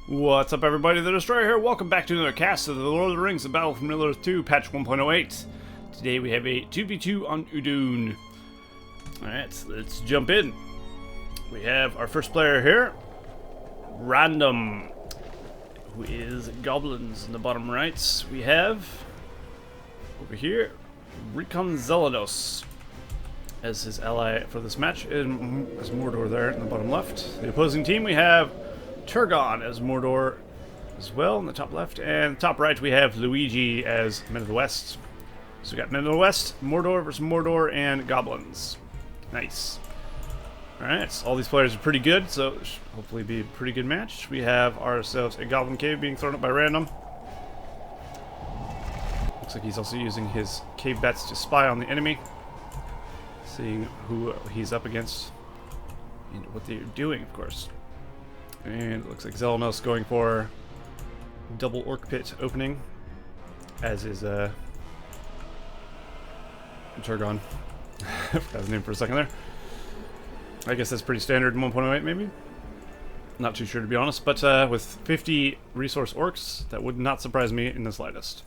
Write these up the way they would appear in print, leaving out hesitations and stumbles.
What's up, everybody? The Destroyer here. Welcome back to another cast of the Lord of the Rings: The Battle from Middle-earth 2, patch 1.08. Today we have a 2v2 on Udun. Alright, let's jump in. We have our first player here, RanDoM, who is Goblins in the bottom right. We have, over here, RECON Xelenos as his ally for this match, and as Mordor there in the bottom left. The opposing team, we have Turgon as Mordor as well in the top left, and top right we have Luigi as Men of the West. So we got Men of the West, Mordor versus Mordor, and Goblins. Nice. Alright, all these players are pretty good, so it should hopefully be a pretty good match. We have ourselves a Goblin Cave being thrown up by RanDoM. Looks like he's also using his cave bats to spy on the enemy, seeing who he's up against and what they're doing, of course. And it looks like Xelenos going for double orc pit opening, as is Turgon. I forgot his name for a second there. I guess that's pretty standard in 1.08 maybe. Not too sure, to be honest, but with 50 resource orcs, that would not surprise me in the slightest,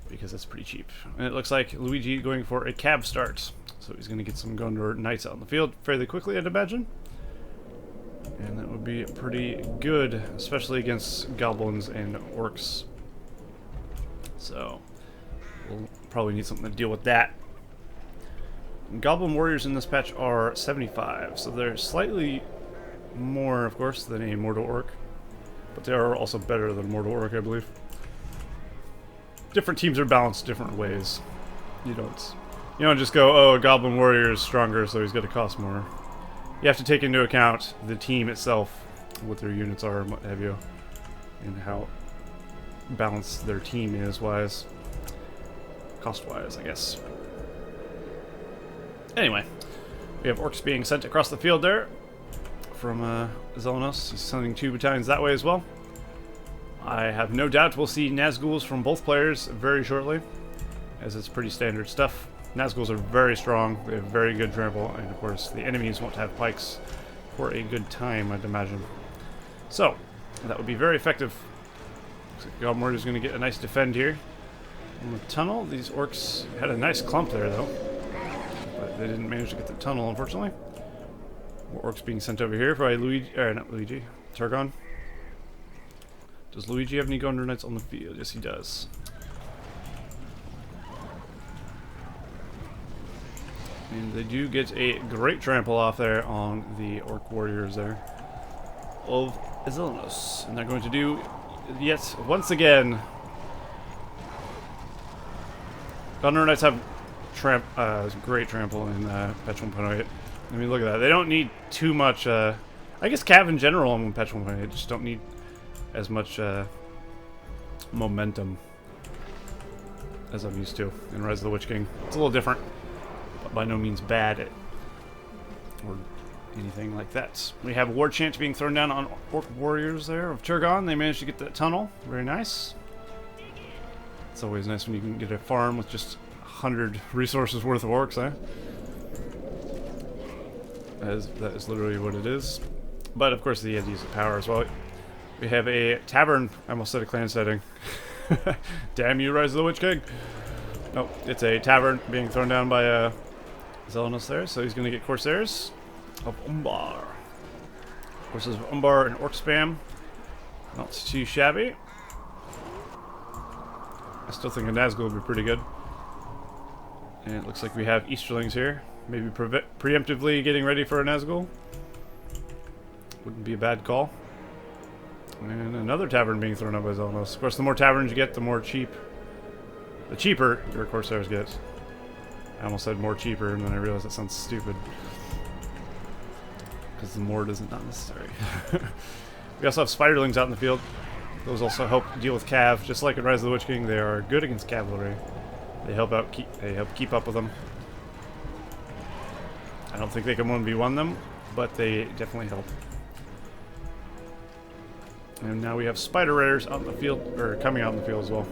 because that's pretty cheap. And it looks like Luigi going for a cav start, so he's going to get some Gondor knights out in the field fairly quickly, I'd imagine. And that would be pretty good, especially against goblins and orcs. So, we'll probably need something to deal with that. Goblin warriors in this patch are 75, so they're slightly more, of course, than a Mordor orc. But they are also better than Mordor orc, I believe. Different teams are balanced different ways. You don't just go, oh, a goblin warrior is stronger, so he's going to cost more. You have to take into account the team itself, what their units are and what have you, and how balanced their team is wise, cost-wise, I guess. Anyway, we have orcs being sent across the field there from Xelenos. He's sending 2 battalions that way as well. I have no doubt we'll see Nazguls from both players very shortly, as it's pretty standard stuff. Nazguls are very strong, they have very good trample, and of course the enemies won't have pikes for a good time, I'd imagine. So, that would be very effective. Looks like Goblin Warrior is going to get a nice defend here. In the tunnel, these orcs had a nice clump there though, but they didn't manage to get the tunnel, unfortunately. More orcs being sent over here by Luigi, not Luigi, Turgon. Does Luigi have any Gondor Knights on the field? Yes, he does. And they do get a great trample off there on the orc warriors there of Xelenos. And they're going to do, yet once again, Gondor Knights have great trample in patch 1.08. I mean, look at that. They don't need too much, I guess cav in general in patch 1.8 just don't need as much momentum as I'm used to in Rise of the Witch King. It's a little different, but by no means bad or anything like that. We have War Chant being thrown down on orc warriors there of Turgon. They managed to get that tunnel. Very nice. It's always nice when you can get a farm with just 100 resources worth of orcs, eh? That is literally what it is. But of course, they had to use the power as well. We have a tavern. I almost said a clan setting. Damn you, Rise of the Witch King. Oh, it's a tavern being thrown down by Xelenos there, so he's going to get Corsairs of Umbar. Corsairs of Umbar and Orc Spam. Not too shabby. I still think a Nazgul would be pretty good. And it looks like we have Easterlings here. Maybe preemptively getting ready for a Nazgul. Wouldn't be a bad call. And another tavern being thrown up by Xelenos. Of course, the more taverns you get, the cheaper your Corsairs get. I almost said more cheaper, and then I realized that sounds stupid, because the more isn't not necessary. We also have Spiderlings out in the field. Those also help deal with cav, just like in Rise of the Witch King. They are good against cavalry. They help keep up with them. I don't think they can 1v1 them, but they definitely help. And now we have Spider Raiders out in the field, or coming out in the field as well,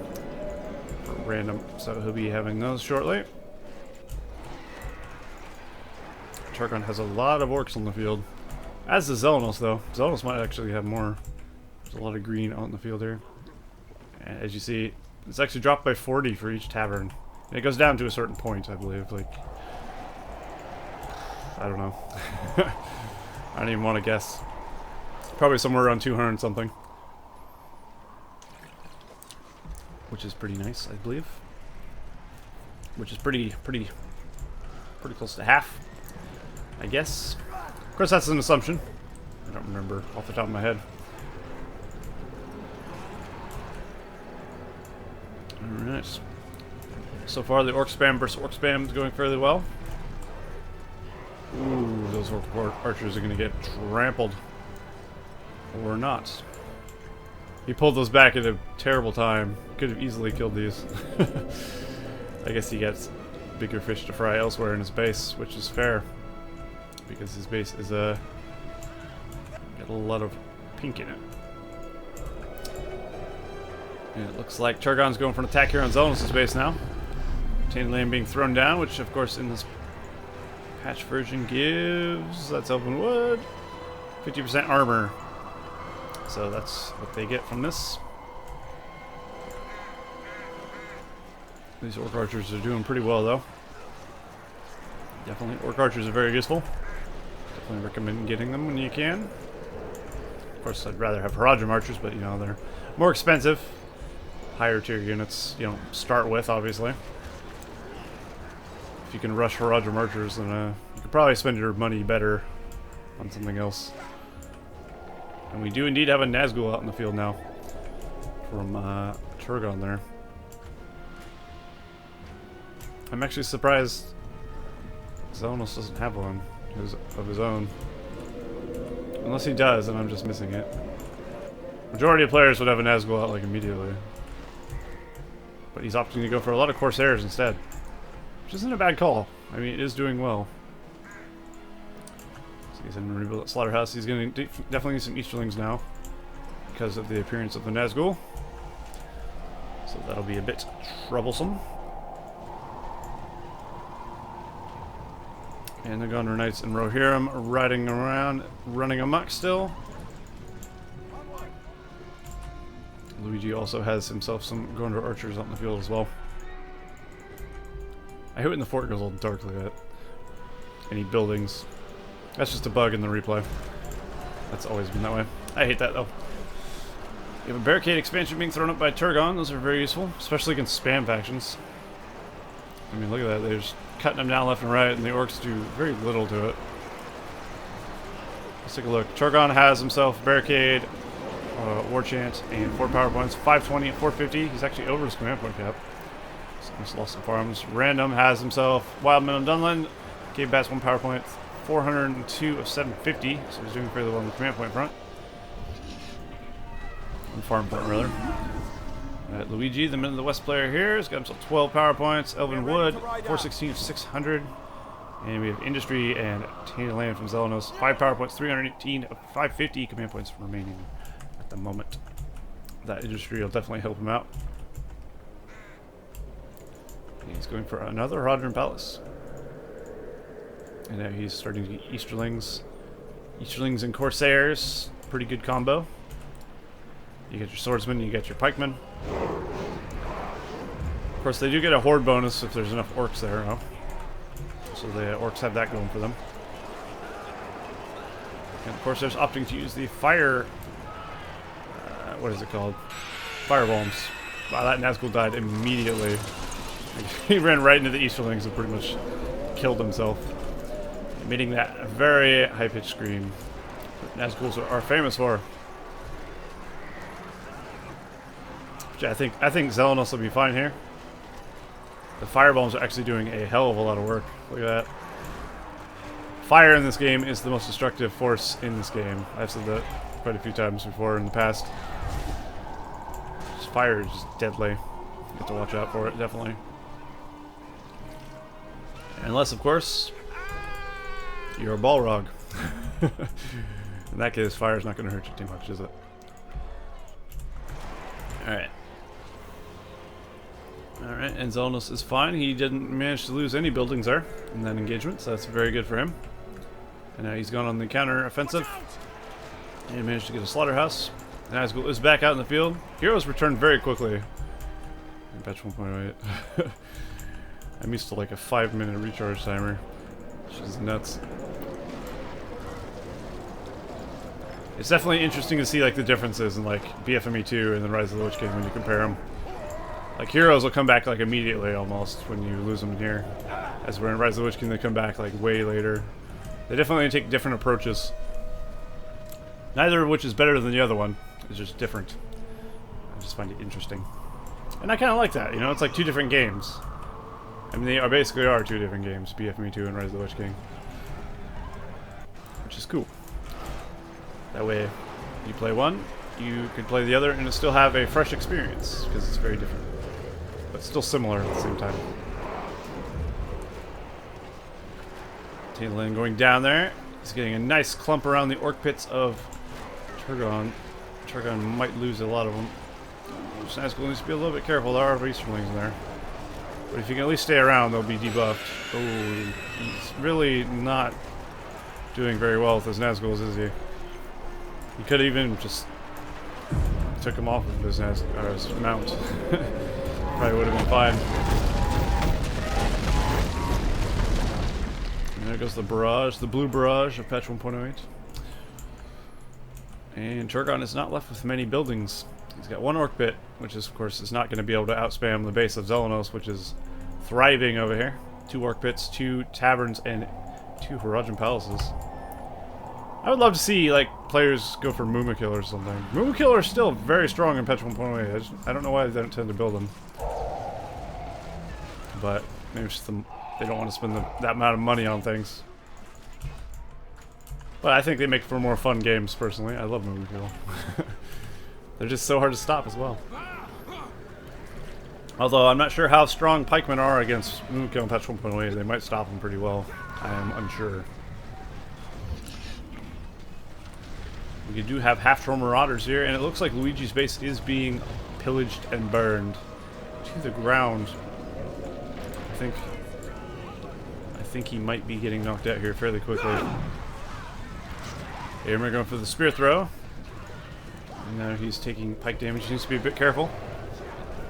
for RanDoM, so he'll be having those shortly. Turgon has a lot of orcs on the field. As does Xelenos, though. Xelenos might actually have more There's a lot of green out in the field here. And as you see, it's actually dropped by 40 for each tavern. And it goes down to a certain point, I believe. Like, I don't know. I don't even want to guess. Probably somewhere around 200 something. Which is pretty nice, I believe. Which is pretty close to half, I guess. Of course, that's an assumption. I don't remember off the top of my head. Alright. So far, the orc spam versus orc spam is going fairly well. Ooh, those orc archers are going to get trampled. Or not. He pulled those back at a terrible time. Could have easily killed these. I guess he gets bigger fish to fry elsewhere in his base, which is fair. Because his base is got a lot of pink in it. And it looks like Turgon's going for an attack here on Xelenos' base now. Tainted Land being thrown down, which of course in this patch version gives, that's open wood, 50% armor. So that's what they get from this. These orc archers are doing pretty well though. Definitely, orc archers are very useful. Definitely recommend getting them when you can. Of course, I'd rather have Haradrim archers, but you know, they're more expensive. Higher tier units you don't start with, obviously. If you can rush Haradrim archers, then you could probably spend your money better on something else. And we do indeed have a Nazgul out in the field now. From Turgon there. I'm actually surprised Xelenos doesn't have one of his own. Unless he does, and I'm just missing it. Majority of players would have a Nazgul out like immediately. But he's opting to go for a lot of Corsairs instead. Which isn't a bad call. I mean, it is doing well. So he's going to rebuild that slaughterhouse. He's going to definitely need some Easterlings now. Because of the appearance of the Nazgul. So that'll be a bit troublesome. And the Gondor Knights and Rohirrim riding around, running amok still. Luigi also has himself some Gondor archers out in the field as well. I hate when the fort goes all dark like that. Any buildings. That's just a bug in the replay. That's always been that way. I hate that though. You have a barricade expansion being thrown up by Turgon. Those are very useful, especially against spam factions. I mean, look at that. They're just cutting them down left and right, and the orcs do very little to it. Let's take a look. Turgon has himself barricade, war chant, and 4 power points. 520 and 450. He's actually over his command point cap. So just lost some farms. RanDoM has himself wild minimum Dunland. Gave Bats 1 power point. 402 of 750. So he's doing fairly well on the command point front. On farm point, rather. Luigi, the middle of the west player here, has got himself 12 power points. Elven Wood, 416 of 600. And we have Industry and Tainted Land from Xelenos. 5 power points, 318 of 550 command points remaining at the moment. That Industry will definitely help him out. He's going for another Haradrim Palace. And now he's starting to get Easterlings. Easterlings and Corsairs. Pretty good combo. You get your swordsman, you get your pikemen. Of course, they do get a horde bonus if there's enough orcs there, huh? So the orcs have that going for them. And of course, there's opting to use the fire. What is it called? Fire bombs. Wow, that Nazgul died immediately. He ran right into the Easterlings and pretty much killed himself, emitting that very high-pitched scream that Nazguls are famous for. I think Xelenos will be fine here. The firebombs are actually doing a hell of a lot of work. Look at that. Fire in this game is the most destructive force in this game. I've said that quite a few times before in the past. Fire is just deadly. You have to watch out for it, definitely. Unless, of course, you're a Balrog. In that case, fire's not going to hurt you too much, is it? Alright. Alright, and Xelenos is fine. He didn't manage to lose any buildings there in that engagement, so that's very good for him. And now he's gone on the counter offensive. And managed to get a slaughterhouse. Nazgul is back out in the field. Heroes return very quickly. In patch 1.08. I'm used to like a 5-minute recharge timer, which is nuts. It's definitely interesting to see like the differences in like BFME 2 and then Rise of the Lich King when you compare them. Like heroes will come back like immediately almost when you lose them in here. As we're in Rise of the Lich King, they come back like way later. They definitely take different approaches. Neither of which is better than the other one. It's just different. I just find it interesting. And I kind of like that, you know? It's like two different games. I mean, they are basically two different games. BFME 2 and Rise of the Lich King. Which is cool. That way, you play one, you could play the other, and still have a fresh experience. Because it's very different. But still similar at the same time. Tailwind going down there. He's getting a nice clump around the orc pits of Turgon. Turgon might lose a lot of them. Nazgul needs to be a little bit careful. There are Easterlings there. But if you can at least stay around, they'll be debuffed. Oh, he's really not doing very well with his Nazguls, is he? He could even just took him off of his mount. Probably would have been fine. And there goes the barrage, the blue barrage of patch 1.08. And Turgon is not left with many buildings. He's got one orc pit, which is, of course, is not going to be able to outspam the base of Xelenos, which is thriving over here. 2 orc pits, 2 taverns, and 2 Horadrim palaces. I would love to see, like, players go for Mumakil or something. Mumakil are still very strong in patch 1.08. I don't know why they don't tend to build them. But maybe it's just they don't want to spend that amount of money on things. But I think they make for more fun games, personally. I love Mumakil. They're just so hard to stop as well. Although I'm not sure how strong pikemen are against Mumakil in patch 1.08. They might stop them pretty well. I am unsure. We do have half-troll marauders here, and it looks like Luigi's base is being pillaged and burned to the ground. I think he might be getting knocked out here fairly quickly. Aemir going for the spear throw. And now he's taking pike damage. He needs to be a bit careful.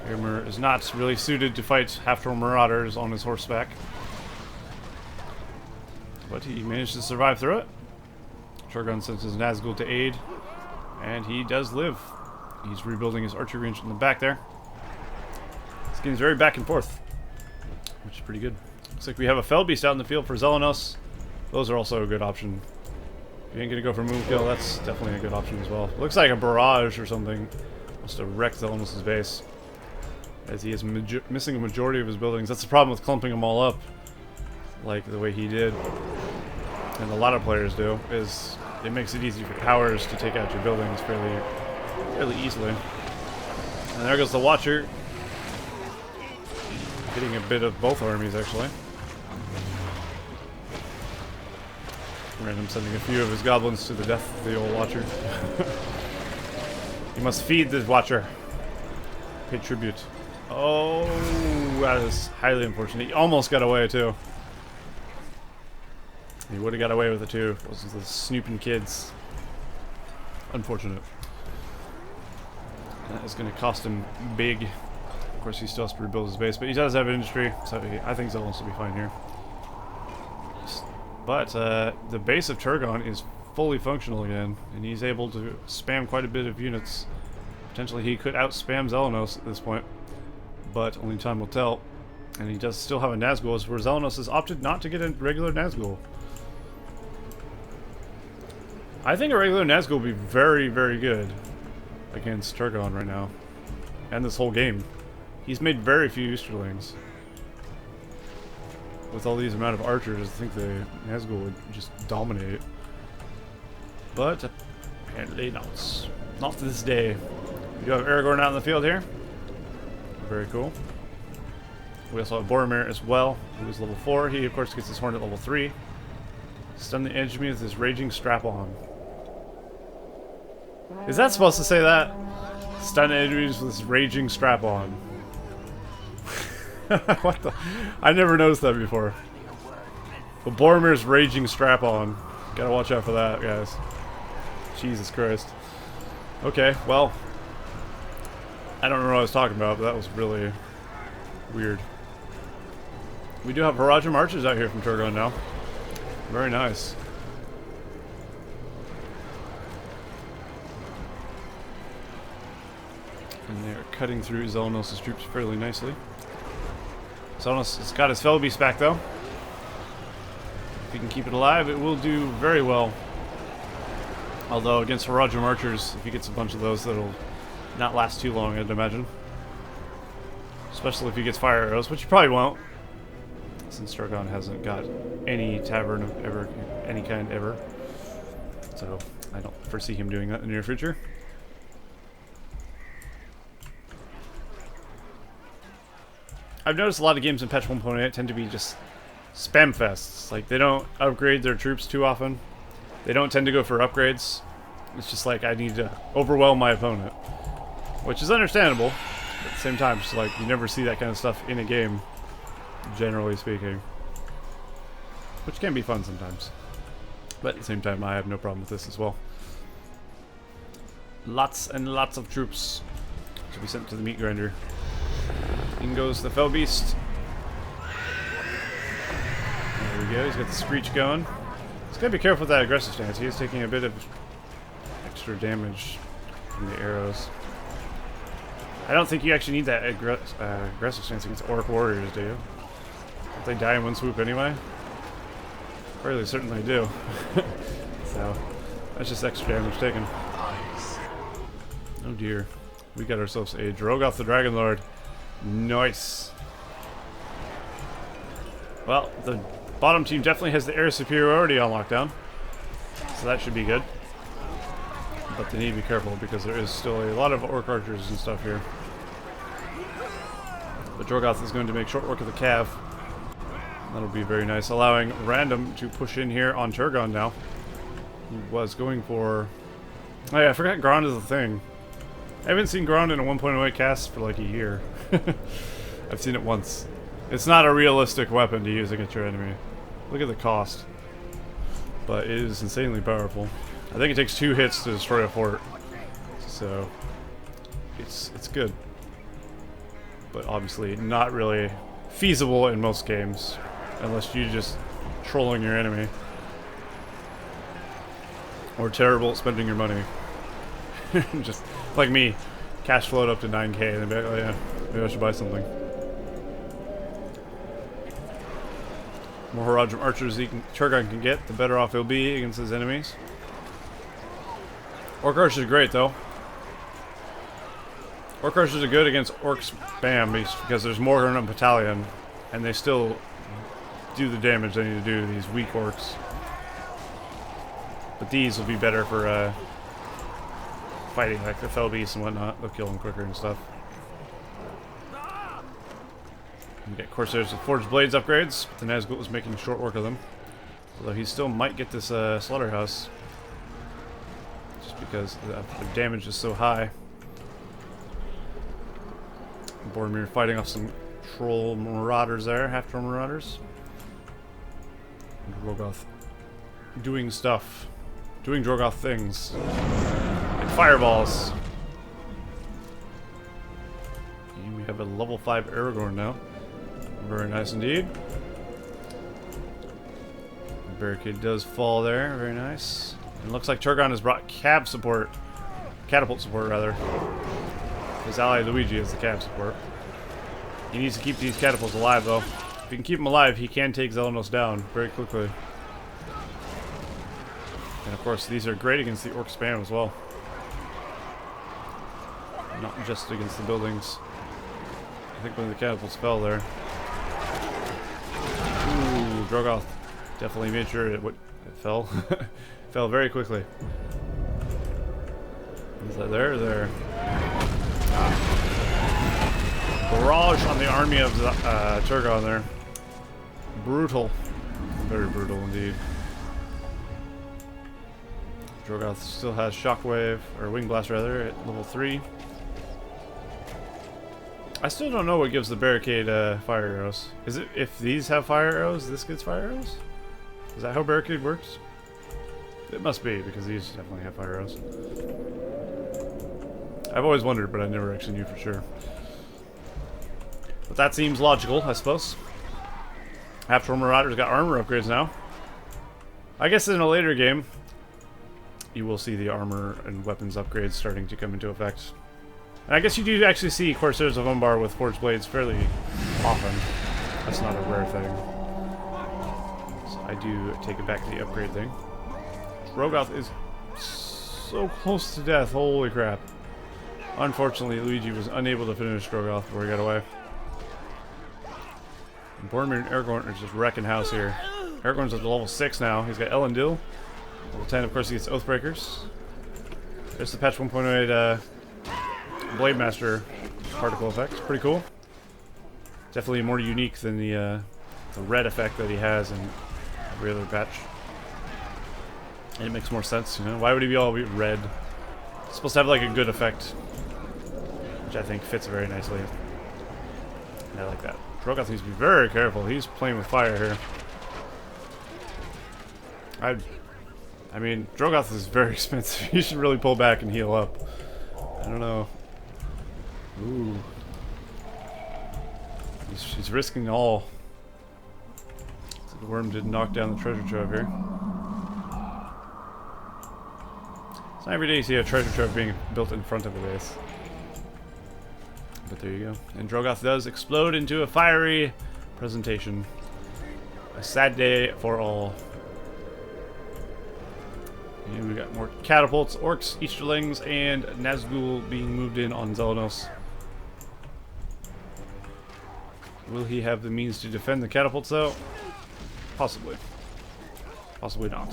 Aemir is not really suited to fight half-troll marauders on his horseback. But he managed to survive through it. Turgon sends his Nazgul to aid. And he does live. He's rebuilding his archery range in the back there. This game's very back and forth, which is pretty good. Looks like we have a Fellbeast out in the field for Xelenos. Those are also a good option. If you ain't gonna go for Moonkill, that's definitely a good option as well. Looks like a barrage or something wants to wreck Xelenos' base, as he is missing a majority of his buildings. That's the problem with clumping them all up, like the way he did, and a lot of players do, is it makes it easy for powers to take out your buildings fairly easily. And there goes the Watcher, hitting a bit of both armies actually. RanDoM sending a few of his goblins to the death of the old Watcher. You must feed the Watcher. Pay tribute. Oh, that is highly unfortunate. He almost got away too. He would have got away with it too. Those are the snooping kids. Unfortunate. That is going to cost him big. Of course, he still has to rebuild his base, but he does have industry, so I think Xelenos will be fine here. But the base of Turgon is fully functional again, and he's able to spam quite a bit of units. Potentially he could out-spam Xelenos at this point, but only time will tell. And he does still have a Nazgul, where Xelenos has opted not to get a regular Nazgul. I think a regular Nazgul will be very, very good against Turgon right now, and this whole game. He's made very few Easterlings. With all these amount of archers, I think the Nazgul would just dominate. But apparently not. Not to this day. We do have Aragorn out in the field here. Very cool. We also have Boromir as well, who is level 4. He, of course, gets his horn at level 3. Stun the enemy with his Raging Strap-on. Is that supposed to say that? Stun enemies with his Raging Strap-on. What the? I never noticed that before. But Boromir's Raging Strap-on. Gotta watch out for that, guys. Jesus Christ. Okay, well, I don't know what I was talking about, but that was really weird. We do have Haradrim archers out here from Turgon now. Very nice. And they're cutting through Xelenos' troops fairly nicely. Xelenos has got his Fell Beast back though. If he can keep it alive, it will do very well. Although against Haradrim archers, if he gets a bunch of those, that'll not last too long, I'd imagine. Especially if he gets fire arrows, which he probably won't, since Turgon hasn't got any tavern of ever, any kind ever. So I don't foresee him doing that in the near future. I've noticed a lot of games in patch 1.8 tend to be just spam fests. Like, they don't upgrade their troops too often. They don't tend to go for upgrades. It's just like, I need to overwhelm my opponent. Which is understandable. But at the same time, it's like, you never see that kind of stuff in a game, generally speaking. Which can be fun sometimes. But at the same time, I have no problem with this as well. Lots and lots of troops to be sent to the meat grinder. In goes the Fell Beast. There we go, he's got the Screech going. He's gotta be careful with that aggressive stance. He is taking a bit of extra damage from the arrows. I don't think you actually need that aggressive stance against Orc Warriors, do you? Don't they die in one swoop anyway? Fairly certainly do. So, that's just extra damage taken. Oh dear. We got ourselves a Drogoth the Dragon Lord. Nice. Well, the bottom team definitely has the air superiority on lockdown, so that should be good. But they need to be careful because there is still a lot of Orc archers and stuff here. But Drogoth is going to make short work of the Cav. That'll be very nice, allowing RanDoM to push in here on Turgon now. Who was going for... Oh yeah, I forgot Ground is a thing. I haven't seen Ground in a 1.08 cast for like a year. I've seen it once. It's not a realistic weapon to use against your enemy. Look at the cost. But it is insanely powerful. I think it takes 2 hits to destroy a fort. So it's good. But obviously not really feasible in most games. Unless you're just trolling your enemy. Or terrible at spending your money. Just like me. Cash flowed up to 9k and then be like, oh yeah, maybe I should buy something. The more Haradrim archers Turgon can get, the better off he'll be against his enemies. Orc archers are great though. Orc archers are good against Orc spam because there's more in a battalion and they still do the damage they need to do to these weak orcs. But these will be better for fighting, like the Fell Beasts and whatnot. They'll kill them quicker and stuff. We get Corsairs with Forged Blades upgrades, but the Nazgul is making short work of them. Although he still might get this Slaughterhouse. Just because the damage is so high. Boromir fighting off some Troll Marauders there, half-Troll Marauders. And Drogoth doing stuff. Doing Drogoth things. Fireballs. And we have a level 5 Aragorn now. Very nice indeed. The barricade does fall there. Very nice. And it looks like Turgon has brought catapult support rather. His ally Luigi is the cav support. He needs to keep these catapults alive though. If he can keep them alive, he can take Xelenos down very quickly. And of course, these are great against the Orc spam as well. Not just against the buildings. I think one of the catapults fell there. Ooh, Drogoth definitely made sure it fell. Fell very quickly. Is that there or there? Barrage on the army of Turgon there. Brutal. Very brutal indeed. Drogoth still has Shockwave, or Wing Blast rather, at level 3. I still don't know what gives the barricade fire arrows. Is it if these have fire arrows, this gets fire arrows? Is that how barricade works? It must be, because these definitely have fire arrows. I've always wondered, but I never actually knew for sure. But that seems logical, I suppose. Half-Troll Marauders got armor upgrades now. I guess in a later game, you will see the armor and weapons upgrades starting to come into effect. And I guess you do actually see Corsairs of Umbar with Forged Blades fairly often. That's not a rare thing. So I do take it back to the upgrade thing. Rogoth is so close to death, holy crap. Unfortunately, Luigi was unable to finish Rogoth before he got away. And Boromir and Aragorn are just wrecking house here. Aragorn's at level 6 now. He's got Elendil. Level 10, of course, he gets Oathbreakers. There's the patch 1.08 Blade Master particle effect. It's pretty cool. Definitely more unique than the red effect that he has in every other patch. And it makes more sense, you know? Why would he be all red? It's supposed to have like a good effect, which I think fits very nicely. And I like that. Drogoth needs to be very careful. He's playing with fire here. I mean, Drogoth is very expensive. He should really pull back and heal up. I don't know. Ooh. He's risking all. So the worm did knock down the treasure trove here. It's not every day you see a treasure trove being built in front of a base. But there you go. And Drogoth does explode into a fiery presentation. A sad day for all. And we got more catapults, orcs, Easterlings, and Nazgul being moved in on Xelenos. Will he have the means to defend the catapults though? Possibly. Possibly not.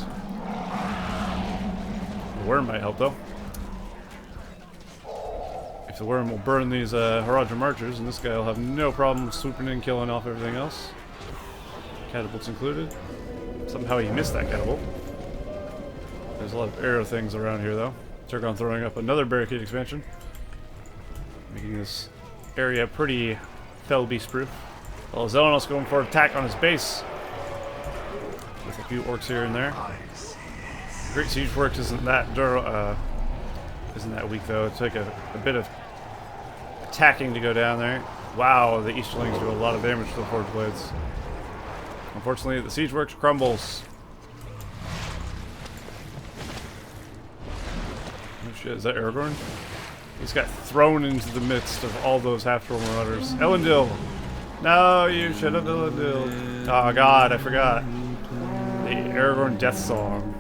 The worm might help though. If the worm will burn these Haradrim archers, and this guy will have no problem swooping in, killing off everything else. Catapults included. Somehow he missed that catapult. There's a lot of arrow things around here though. Turgon throwing up another barricade expansion. Making this area pretty fell beast proof. Well, Xelenos going for an attack on his base. With a few orcs here and there. Great Siege Works isn't that weak though. It took a bit of attacking to go down there. Wow, the Easterlings do a lot of damage to the Forged Blades. Unfortunately, the Siege Works crumbles. Oh shit, is that Aragorn? He's got thrown into the midst of all those half-troll marauders. Elendil! No, you should have Elendil. Oh god, I forgot. The Aragorn death song.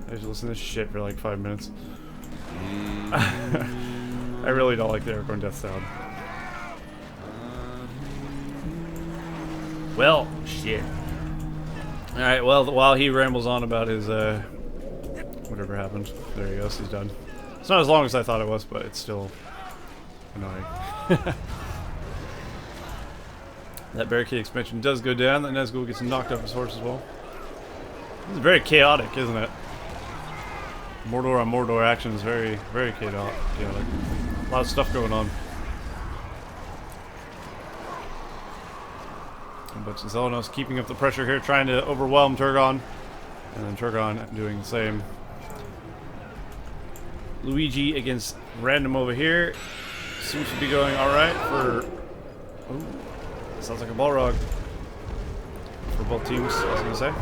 I just listened to this shit for like 5 minutes. I really don't like the Aragorn death sound. Well, shit. Alright, well, while he rambles on about his, whatever happened. There he goes, he's done. It's not as long as I thought it was, but it's still annoying. That barricade expansion does go down. That Nazgul gets knocked off his horse as well. This is very chaotic, isn't it? Mordor on Mordor action is very, very chaotic. A lot of stuff going on. But Xelenos keeping up the pressure here, trying to overwhelm Turgon. And then Turgon doing the same. Luigi against RanDoM over here. Seems to be going alright for... Oh, sounds like a Balrog. For both teams, I was going to say.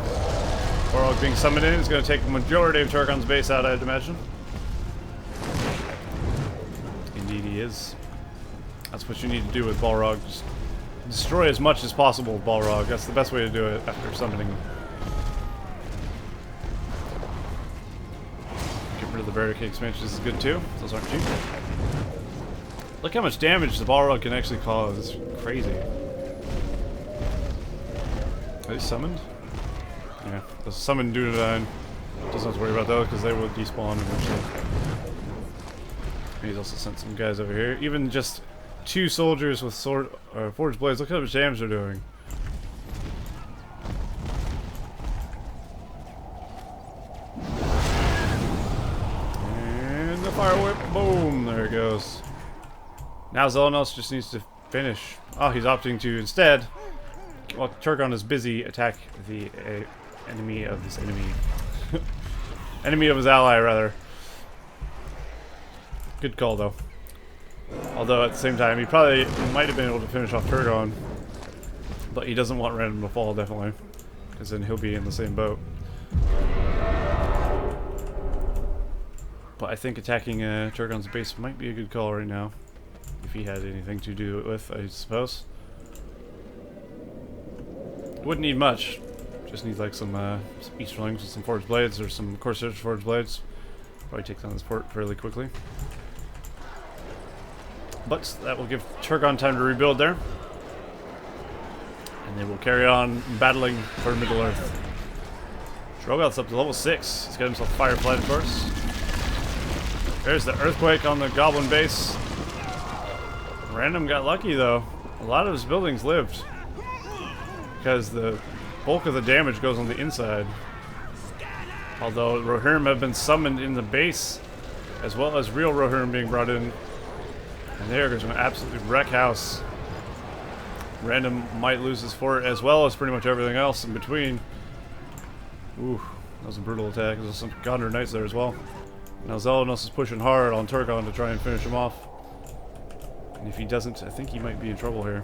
Balrog being summoned in is going to take the majority of Turgon's base out, I'd imagine. Indeed he is. That's what you need to do with Balrog. Just destroy as much as possible with Balrog. That's the best way to do it after summoning him. Get rid of the barricade expansions is good too. Those aren't cheap. Look how much damage the Balrog can actually cause. It's crazy. Are they summoned? Yeah, the summoned Dunedain. Doesn't have to worry about those because they will despawn eventually. He's also sent some guys over here. Even just 2 soldiers with forged blades. Look how much damage they're doing. And the fire whip. Boom. There it goes. Now Xelenos just needs to finish. Oh, he's opting to instead, while Turgon is busy, attack the enemy of this enemy. Enemy of his ally, rather. Good call, though. Although, at the same time, he probably might have been able to finish off Turgon. But he doesn't want RanDoM to fall, definitely. Because then he'll be in the same boat. But I think attacking Turgon's base might be a good call right now. If he had anything to do it with, I suppose. Wouldn't need much. Just need like some Easterlings with some forged blades, or some Corsairs forged blades. Probably take down this port fairly quickly. But that will give Turgon time to rebuild there. And they will carry on battling for Middle-earth. Drogoth's up to level 6. He's got himself Fire Flight, of course. There's the Earthquake on the Goblin base. RanDoM got lucky, though. A lot of his buildings lived. Because the bulk of the damage goes on the inside. Although Rohirrim have been summoned in the base, as well as real Rohirrim being brought in. And they are going to absolutely wreck house. RanDoM might lose his fort, as well as pretty much everything else in between. Ooh, that was a brutal attack. There's some Gondor Knights there as well. Now Xelenos is pushing hard on Turgon to try and finish him off. And if he doesn't, I think he might be in trouble here.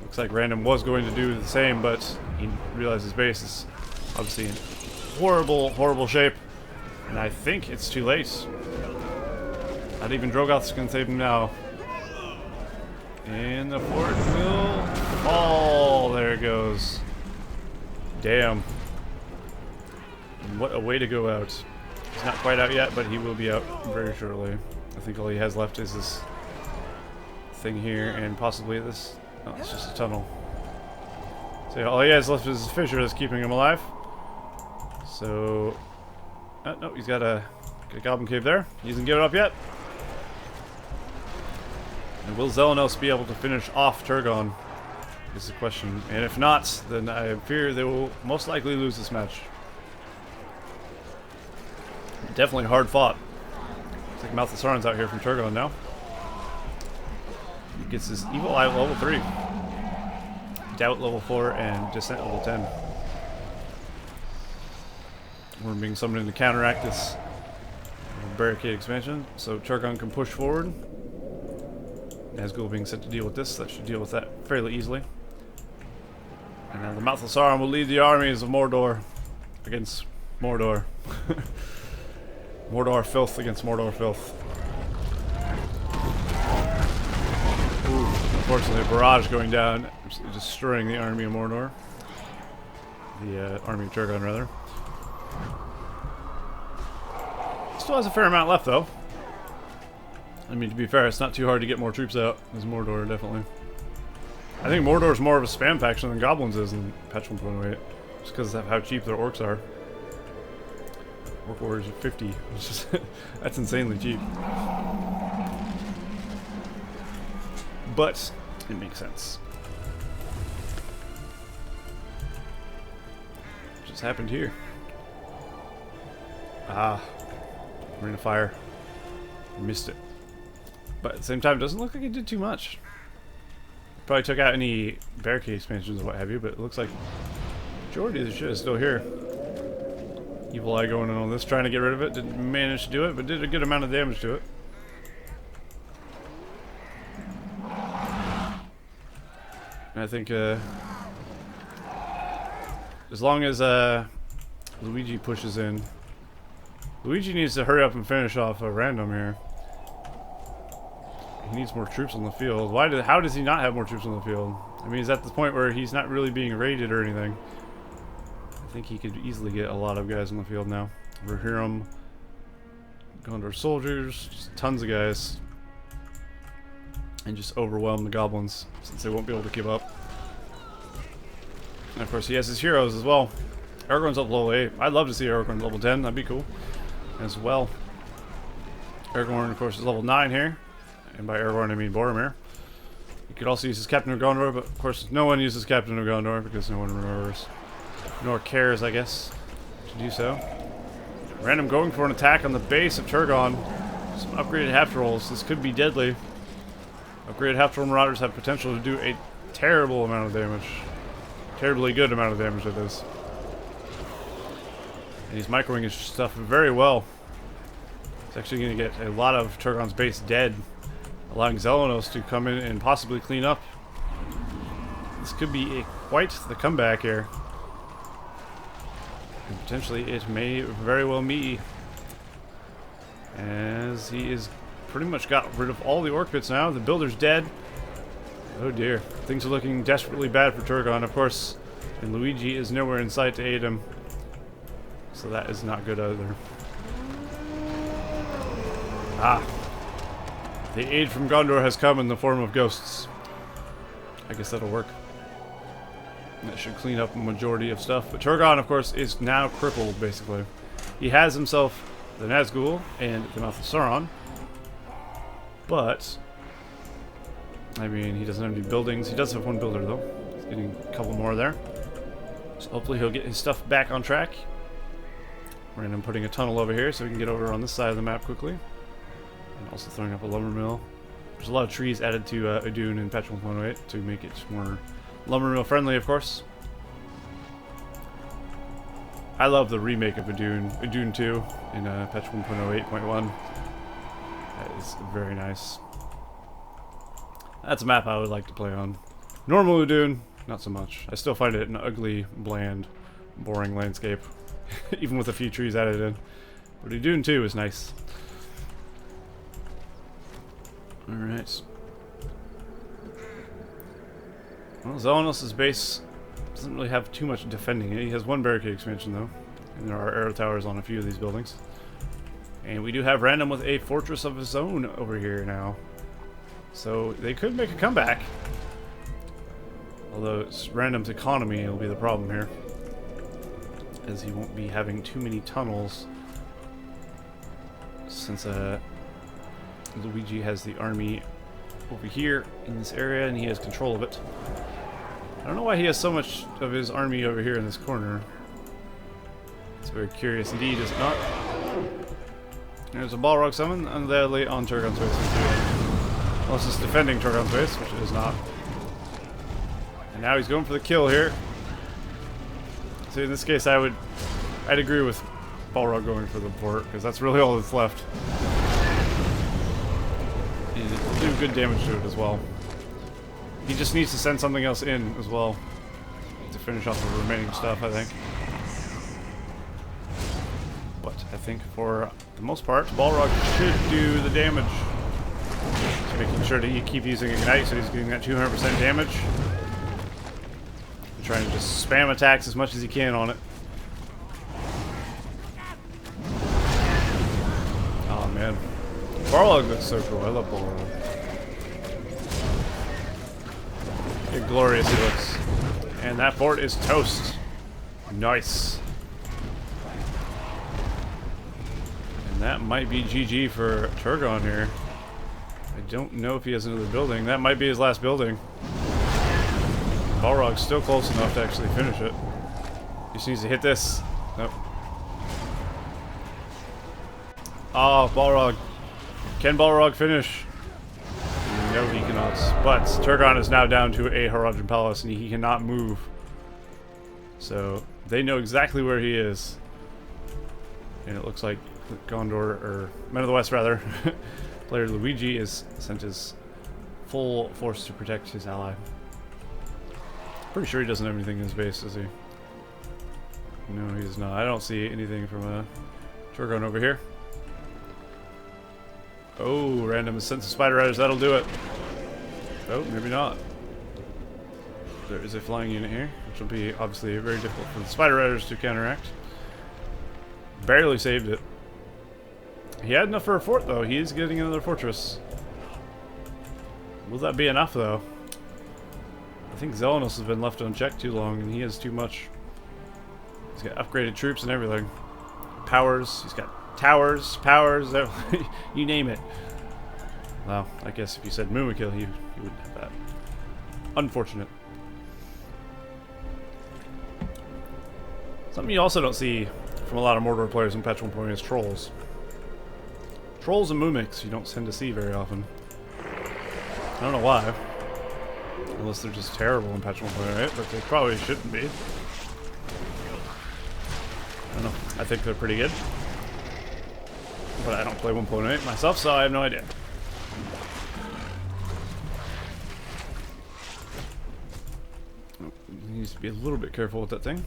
Looks like RanDoM was going to do the same, but he realized his base is obviously in horrible, horrible shape. And I think it's too late. Not even Drogoth's can save him now. And the fort will fall. There it goes. Damn. What a way to go out. He's not quite out yet, but he will be out very shortly. I think all he has left is this thing here, and possibly this. Oh, it's just a tunnel. So all he has left is his fissure that's keeping him alive. So, no, he's got a goblin cave there. He hasn't given up yet. And will Xelenos be able to finish off Turgon? Is the question. And if not, then I fear they will most likely lose this match. Definitely hard fought. Looks like Mouth of Sauron's out here from Turgon now. He gets his Evil Eye level 3. Doubt level 4 and Descent level 10. We're being summoned in to counteract this barricade expansion, so Turgon can push forward. Nazgul being sent to deal with this, that should deal with that fairly easily. And now the Mouth of Sauron will lead the armies of Mordor against Mordor. Mordor filth against Mordor filth. Ooh, unfortunately, a barrage going down, destroying the army of Mordor. The army of Turgon, rather. Still has a fair amount left, though. I mean, to be fair, it's not too hard to get more troops out as Mordor, definitely. I think Mordor's more of a spam faction than Goblins is in patch 1.08, just because of how cheap their orcs are. Orc warriors are 50, which is that's insanely cheap. But it makes sense. What just happened here? Ah, Ring of Fire. Missed it. But at the same time, it doesn't look like it did too much. Probably took out any barricade expansions or what have you, but it looks like the majority of the shit is still here. Evil Eye going in on this, trying to get rid of it. Didn't manage to do it, but did a good amount of damage to it. And I think as long as Luigi pushes in, Luigi needs to hurry up and finish off RanDoM here. He needs more troops on the field. How does he not have more troops on the field? I mean, he's at the point where he's not really being raided or anything. I think he could easily get a lot of guys on the field now. Rohirrim, Gondor soldiers, just tons of guys. And just overwhelm the goblins, since they won't be able to keep up. And of course, he has his heroes as well. Aragorn's up level 8. I'd love to see Aragorn level 10. That'd be cool as well. Aragorn, of course, is level 9 here. And by Aragorn, I mean Boromir. You could also use his Captain of Gondor, but of course no one uses Captain of Gondor because no one remembers, nor cares, I guess, to do so. RanDoM going for an attack on the base of Turgon. Some upgraded half trolls. This could be deadly. Upgraded half troll marauders have potential to do a terrible amount of damage. Terribly good amount of damage, it is. And he's microing his stuff very well. It's actually going to get a lot of Turgon's base dead, allowing Xelenos to come in and possibly clean up. This could be quite the comeback here. And potentially it may very well be, as he is pretty much got rid of all the orc pits now. The builder's dead. Oh dear. Things are looking desperately bad for Turgon, of course. And Luigi is nowhere in sight to aid him. So that is not good either. Ah. The aid from Gondor has come in the form of ghosts. I guess that'll work. That should clean up a majority of stuff. But Turgon, of course, is now crippled, basically. He has himself the Nazgul and the Mouth of Sauron. But, I mean, he doesn't have any buildings. He does have one builder, though. He's getting a couple more there. So hopefully he'll get his stuff back on track. RanDoM putting a tunnel over here so we can get over on this side of the map quickly. And also throwing up a lumber mill. There's a lot of trees added to Udun in patch 1.08 to make it more lumber mill friendly, of course. I love the remake of Udun 2 in patch 1.08.1. That is very nice. That's a map I would like to play on. Normal Udun, not so much. I still find it an ugly, bland, boring landscape, even with a few trees added in. But Udun 2 is nice. Alright. Well, Xelenos' base doesn't really have too much defending it. He has one barricade expansion, though. And there are arrow towers on a few of these buildings. And we do have RanDoM with a fortress of his own over here now. So they could make a comeback. Although it's RanDoM's economy will be the problem here, as he won't be having too many tunnels, since Luigi has the army over here in this area and he has control of it. I don't know why he has so much of his army over here in this corner. It's very curious indeed, is it not? There's a Balrog summon, undoubtedly on Turgon's base. Unless it's defending Turgon's base, which it is not. And now he's going for the kill here. So in this case, I'd agree with Balrog going for the port, because that's really all that's left. And it'll do good damage to it as well. He just needs to send something else in as well to finish off the remaining stuff, I think. But I think for the most part, Balrog should do the damage. Just making sure to keep using Ignite so he's getting that 200% damage. And trying to just spam attacks as much as he can on it. Oh man. Balrog looks so cool. I love Balrog. How glorious he looks. And that fort is toast. Nice. And that might be GG for Turgon here. I don't know if he has another building. That might be his last building. Balrog's still close enough to actually finish it. He just needs to hit this. Nope. Oh, Balrog. Can Balrog finish? No, he cannot. But Turgon is now down to a Haradrim Palace and he cannot move. So they know exactly where he is. And it looks like Gondor, or Men of the West rather, player Luigi has sent his full force to protect his ally. Pretty sure he doesn't have anything in his base, does he? No, he does not. I don't see anything from Turgon over here. Oh, RanDoM has sent some Spider Riders. That'll do it. Oh, maybe not. There is a flying unit here, which will be obviously very difficult for the Spider Riders to counteract. Barely saved it. He had enough for a fort, though. He is getting another fortress. Will that be enough, though? I think Xelenos has been left unchecked too long, and he has too much. He's got upgraded troops and everything. Powers. He's got towers, powers, you name it. Well, I guess if you said Mumakil, you wouldn't have that. Unfortunate. Something you also don't see from a lot of Mordor players in patch 1.8 is trolls. Trolls and Mimics you don't tend to see very often. I don't know why. Unless they're just terrible in patch 1.8, but they probably shouldn't be. I don't know. I think they're pretty good. But I don't play 1.8 myself, so I have no idea. Needs to be a little bit careful with that thing.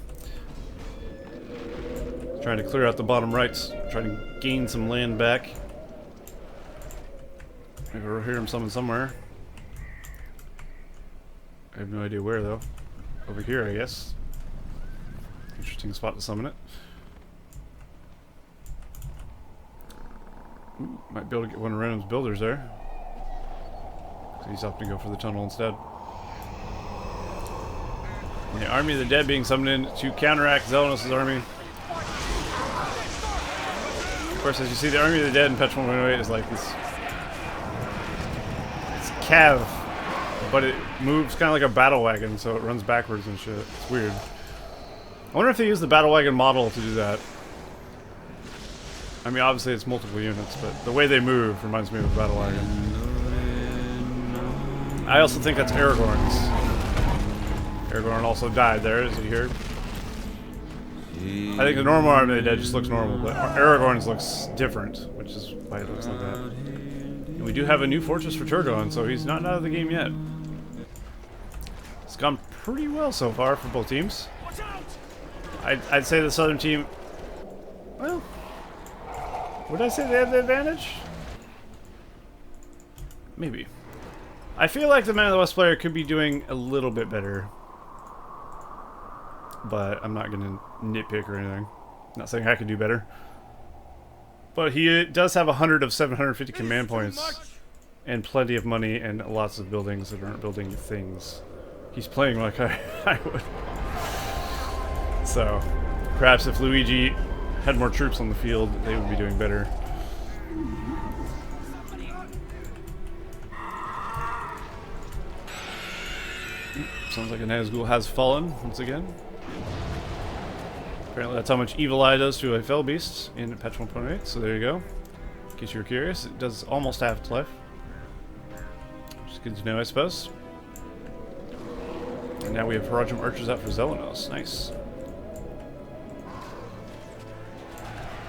Trying to clear out the bottom rights, trying to gain some land back. Maybe we'll hear him summon somewhere. I have no idea where though. Over here, I guess. Interesting spot to summon it. Ooh, might be able to get one of RanDoM's builders there. So he's opting to go for the tunnel instead. And the Army of the Dead being summoned in to counteract Xelenos' army. Of course, as you see, the Army of the Dead in Patch 1.08 is like this. It's cav, but it moves kind of like a battle wagon, so it runs backwards and shit. It's weird. I wonder if they use the battle wagon model to do that. I mean, obviously it's multiple units, but the way they move reminds me of a battle wagon. I also think that's Aragorn's. Aragorn also died there, as you heard. I think the normal Army of the Dead just looks normal, but Aragorn's looks different, which is why it looks like that. And we do have a new fortress for Turgon, so he's not out of the game yet. It's gone pretty well so far for both teams. I'd say the southern team... Well... Would I say they have the advantage? Maybe. I feel like the Man of the West player could be doing a little bit better. But I'm not going to nitpick or anything. Not saying I could do better. But he does have 100 of 750 command points. And plenty of money and lots of buildings that aren't building things. He's playing like I would. So, perhaps if Luigi had more troops on the field, they would be doing better. Sounds like a Nazgul has fallen once again. Apparently that's how much Evil Eye does to a Fell Beast in patch 1.8, so there you go. In case you were curious, it does almost half its life. Which is good to know, I suppose. And now we have Herodrum Archers out for Xelenos. Nice.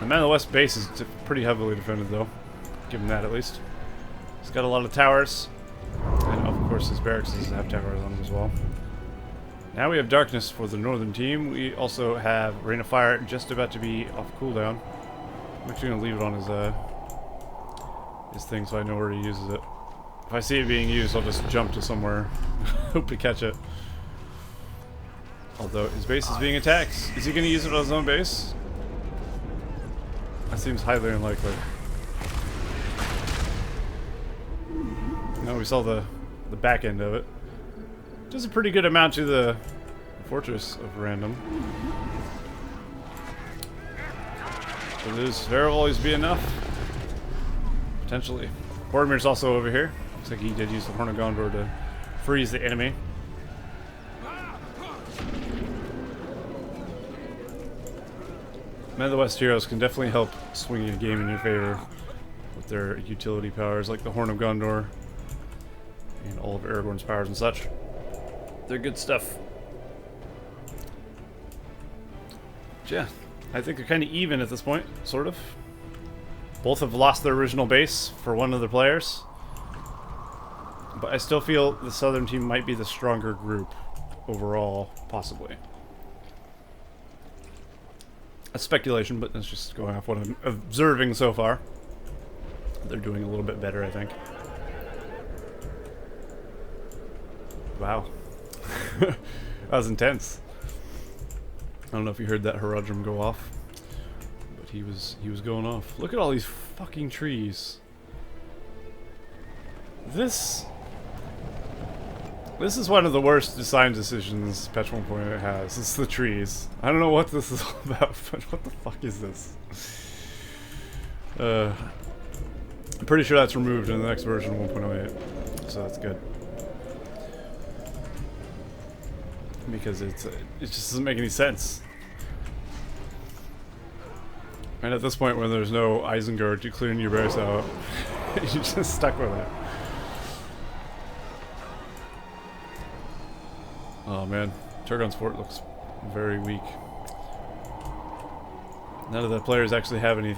The Man of the West base is pretty heavily defended, though. Give him that, at least. He's got a lot of towers. And, of course, his barracks have towers on them as well. Now we have Darkness for the northern team. We also have Rain of Fire just about to be off cooldown. I'm actually going to leave it on his thing so I know where he uses it. If I see it being used, I'll just jump to somewhere. Hope to catch it. Although his base is being attacked. Is he going to use it on his own base? That seems highly unlikely. No, we saw the back end of it. Does a pretty good amount to the fortress of RanDoM. Will this very always be enough? Potentially. Boromir's also over here. Looks like he did use the Horn of Gondor to freeze the enemy. Man of the West heroes can definitely help swing a game in your favor with their utility powers like the Horn of Gondor and all of Aragorn's powers and such. They're good stuff. But yeah, I think they're kind of even at this point, sort of. Both have lost their original base for one of the players. But I still feel the southern team might be the stronger group overall, possibly. That's speculation, but that's just going off what I'm observing so far. They're doing a little bit better, I think. Wow. That was intense. I don't know if you heard that Herodrum go off, but he was going off. Look at all these fucking trees. This is one of the worst design decisions patch 1.8 has. It's the trees. I don't know what this is all about, but what the fuck is this? I'm pretty sure that's removed in the next version of 1.08, so that's good. Because it just doesn't make any sense. And at this point, when there's no Isengard, you clearing your base out, you're just stuck with it. Oh man, Turgon's fort looks very weak. None of the players actually have any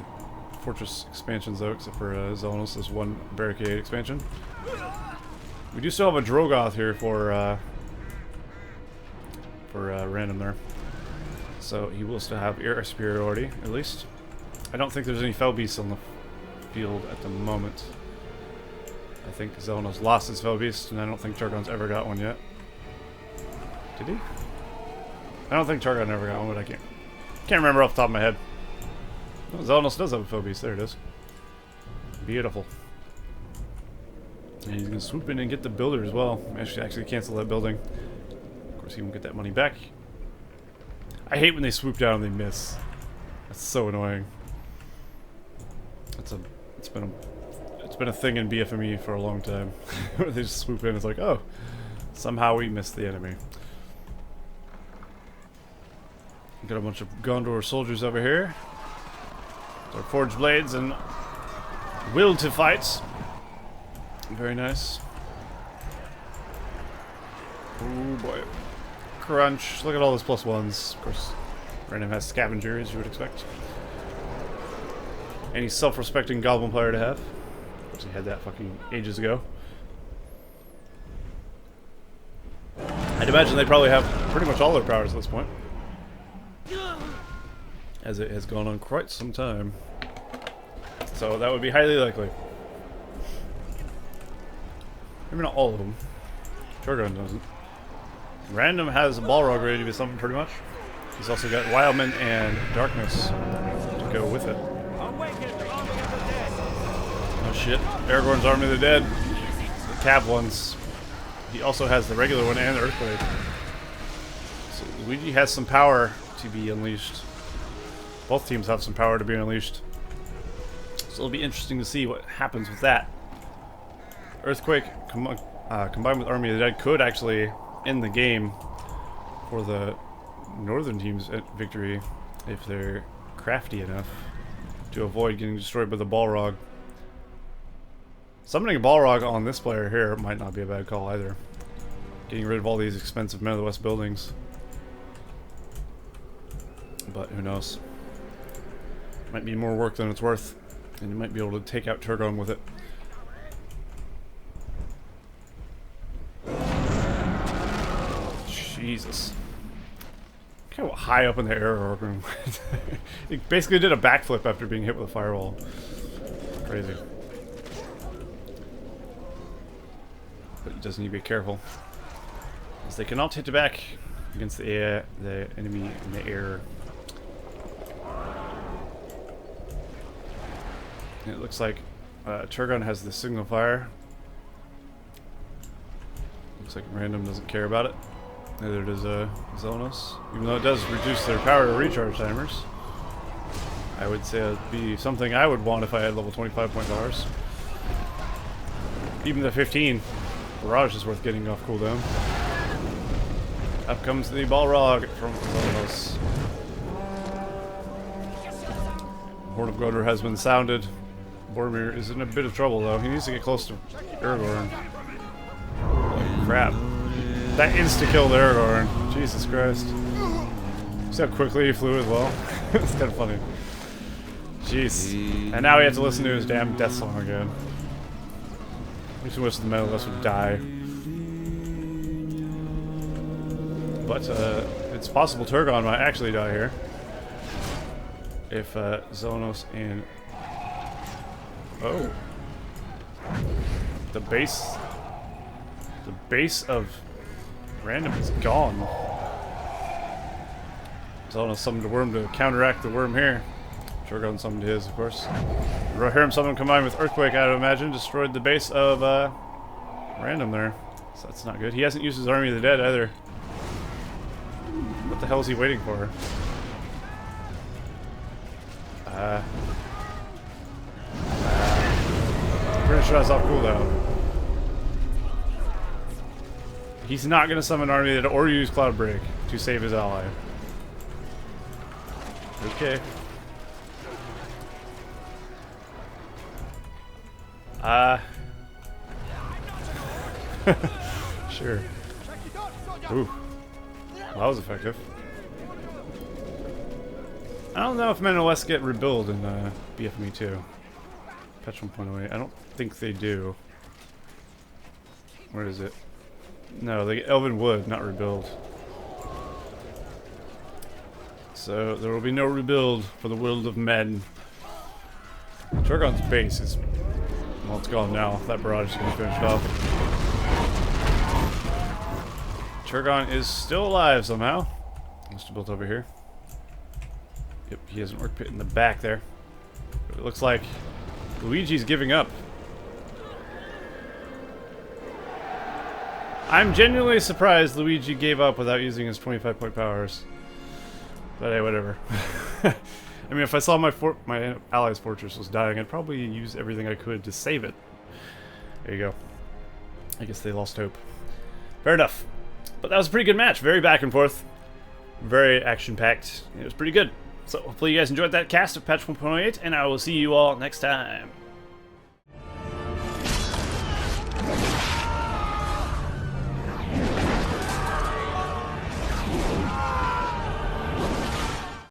fortress expansions though, except for Xelenos, this one barricade expansion. We do still have a Drogoth here for RanDoM there. So he will still have air superiority, at least. I don't think there's any Fell Beasts on the field at the moment. I think Xelenos lost his Fell Beast, and I don't think Turgon's ever got one yet. Did he? I don't think Turgon ever got one, but I can't remember off the top of my head. Oh, Xelenos does have a Fell Beast. There it is. Beautiful. And he's going to swoop in and get the builder as well. Actually cancel that building. Of course, he won't get that money back. I hate when they swoop down and they miss. That's so annoying. It's been a thing in BFME for a long time. They just swoop in. It's like, oh, somehow we missed the enemy. Got a bunch of Gondor soldiers over here. Their forged blades and will to fight. Very nice. Oh boy. Crunch. Look at all those plus ones. Of course, RanDoM has scavenger, as you would expect. Any self-respecting goblin player to have. Of course, he had that fucking ages ago. I'd imagine they probably have pretty much all their powers at this point, as it has gone on quite some time. So that would be highly likely. Maybe not all of them. Turgon doesn't. RanDoM has a Balrog ready to be summoned pretty much. He's also got Wildman and Darkness to go with it. Oh shit. Aragorn's Army of the Dead. The Cav ones. He also has the regular one and the Earthquake. So Luigi has some power to be unleashed. Both teams have some power to be unleashed. So it'll be interesting to see what happens with that. Earthquake combined with Army of the Dead could actually end the game for the northern team's victory if they're crafty enough to avoid getting destroyed by the Balrog. Summoning a Balrog on this player here might not be a bad call either. Getting rid of all these expensive Men of the West buildings. But who knows? Might be more work than it's worth, and you might be able to take out Turgon with it. Jesus. Look how high up in the air Aragorn went. He basically did a backflip after being hit with a firewall. Crazy. But he does need to be careful, as they cannot hit back against the enemy in the air. And it looks like Turgon has the signal fire. Looks like RanDoM doesn't care about it. Neither does Xelenos, even though it does reduce their power to recharge timers. I would say it would be something I would want if I had level 25 point powers. Even the 15 barrage is worth getting off cooldown. Up comes the Balrog from Xelenos. Horn of Gondor has been sounded. Boromir is in a bit of trouble though. He needs to get close to Aragorn. Holy crap. That insta-killed Aragorn. Jesus Christ. See how quickly he flew as well? It's kind of funny. Jeez. And now we have to listen to his damn death song again. I just wish the Men of the West would die. But it's possible Turgon might actually die here. If Xelenos and... Oh. The base of RanDoM is gone. Xelenos summoned a worm to counteract the worm here. Turgon summoned his, of course. Rohirrim summoned combined with Earthquake, I would imagine, destroyed the base of RanDoM there. So that's not good. He hasn't used his Army of the Dead either. What the hell is he waiting for? Pretty sure that's off cooldown. He's not going to summon Army of the Dead or use Cloud Break to save his ally. Okay. Sure. Ooh. Well, that was effective. I don't know if Men OS get rebuild in BFME 2. Patch 1.08. I don't think they do. Where is it? No, they get Elven Wood, not rebuild. So there will be no rebuild for the world of men. Turgon's base is, well, it's gone now. That barrage is going to finish off. Turgon is still alive somehow. Must have built over here. Yep, he has an orc pit in the back there. But it looks like Luigi's giving up. I'm genuinely surprised Luigi gave up without using his 25-point powers. But hey, whatever. I mean, if I saw my ally's fortress was dying, I'd probably use everything I could to save it. There you go. I guess they lost hope. Fair enough. But that was a pretty good match. Very back and forth. Very action-packed. It was pretty good. So hopefully you guys enjoyed that cast of patch 1.08, and I will see you all next time.